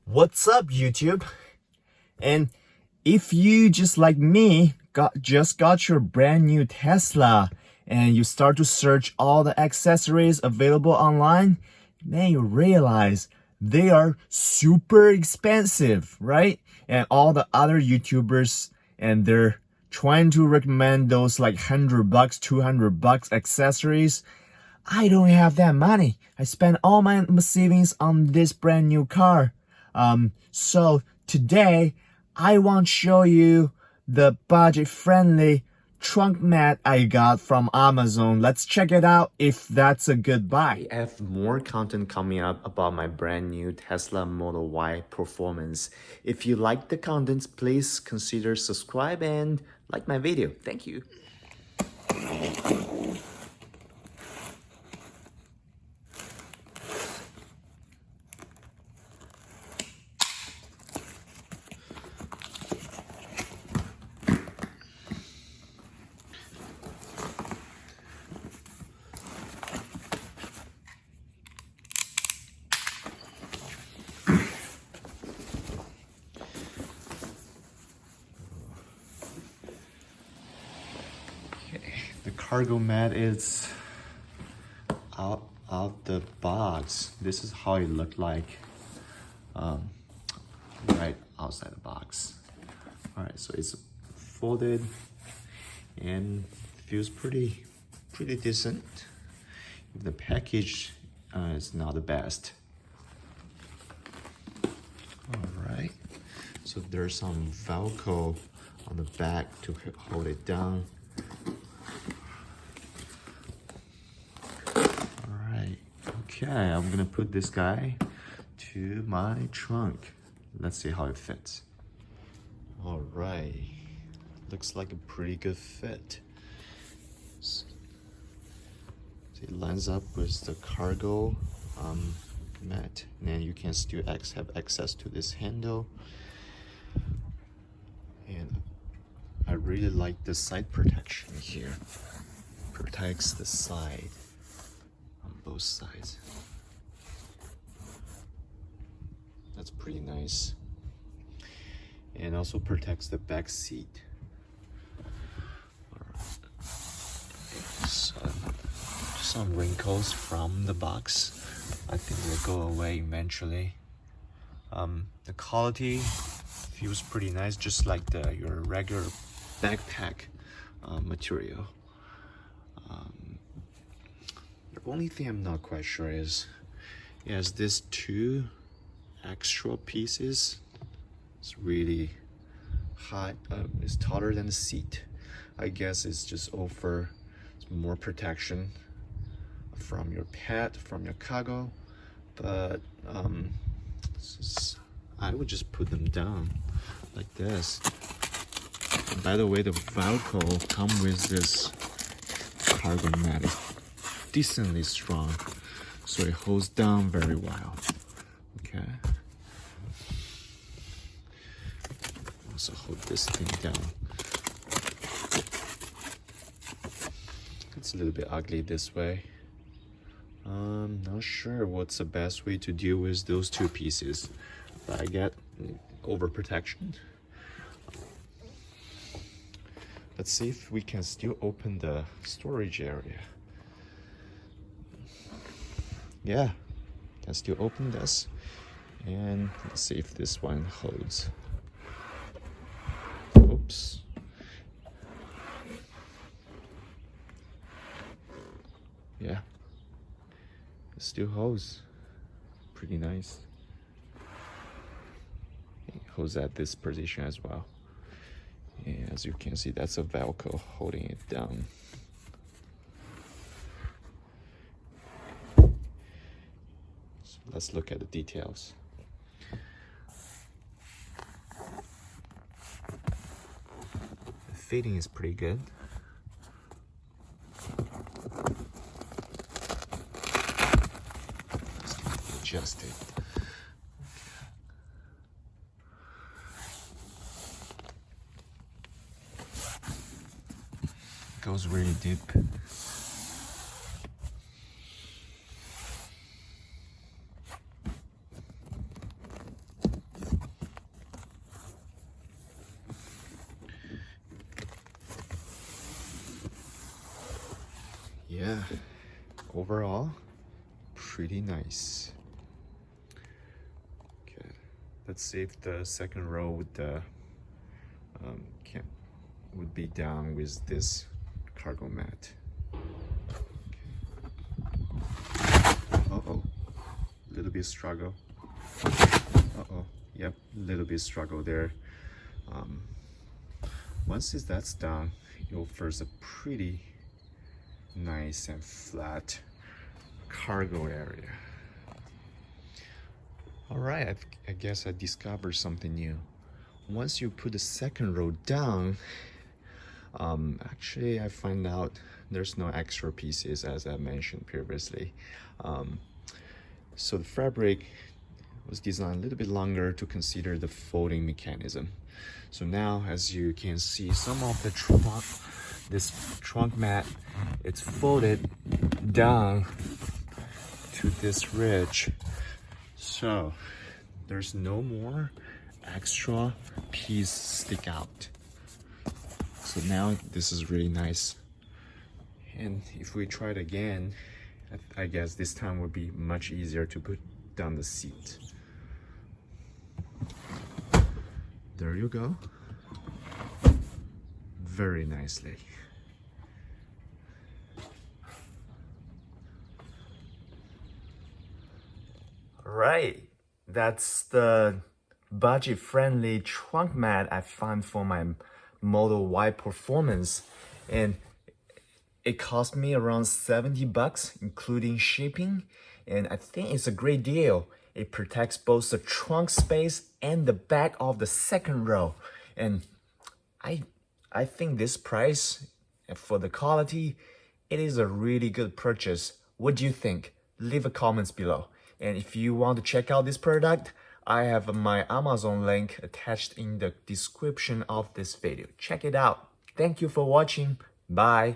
What's up, YouTube? And if you, just like me, just got your brand new Tesla and you start to search all the accessories available online, then you realize they are super expensive, right? And all the other YouTubers, and they're trying to recommend those like $100, $200 accessories. I don't have that money. I spent all my savings on this brand new car. So today I want to show you the budget-friendly trunk mat I got from Amazon. Let's check it out if that's a good buy. I have more content coming up about my brand new Tesla Model Y performance. If you like the contents, please consider subscribe and like my video. Thank you. The cargo mat is out the box. This is how it looked like right outside the box. All right, so it's folded and feels pretty decent. The package is not the best. All right, so there's some Velcro on the back to hold it down. Okay, I'm gonna put this guy to my trunk. Let's see how it fits. All right, looks like a pretty good fit. So it lines up with the cargo mat, and then you can still have access to this handle. And I really like the side protection here. Protects the side. Both sides. That's pretty nice. And also protects the back seat. So, some wrinkles from the box. I think will go away eventually. The quality feels pretty nice, just like your regular backpack material. The only thing I'm not quite sure is it has these two extra pieces. It's really high, it's taller than the seat. I guess it's just offer more protection from your pet, from your cargo, but I would just put them down like this. And by the way, the Velcro come with this cargo mat. Decently strong, so it holds down very well. Okay. Also hold this thing down. It's a little bit ugly this way. I'm not sure what's the best way to deal with those two pieces, but I get overprotection. Let's see if we can still open the storage area. Yeah, can still open this, and let's see if this one holds. Oops. Yeah, it still holds. Pretty nice. It holds at this position as well. And as you can see, that's a Velcro holding it down. Let's look at the details. The fitting is pretty good. Let's adjust it. Goes really deep. yeah, overall, pretty nice. Okay, let's see if the second row would be down with this cargo mat. Uh-oh, little bit struggle. Uh-oh, yep, little bit struggle there. Once that's done, you'll first a pretty nice and flat cargo area. All right, I guess I discovered something new. Once you put the second row down, actually I find out there's no extra pieces as I mentioned previously. So the fabric was designed a little bit longer to consider the folding mechanism. So now, as you can see, some of the this trunk mat, it's folded down to this ridge. So there's no more extra piece stick out. So now this is really nice. And if we try it again, I guess this time would be much easier to put down the seat. There you go. Very nicely. Right, that's the budget-friendly trunk mat I found for my Model Y Performance, and it cost me around 70 bucks, including shipping, and I think it's a great deal. It protects both the trunk space and the back of the second row, and I think this price for the quality, it is a really good purchase. What do you think? Leave a comments below. And if you want to check out this product, I have my Amazon link attached in the description of this video. Check it out. Thank you for watching. Bye.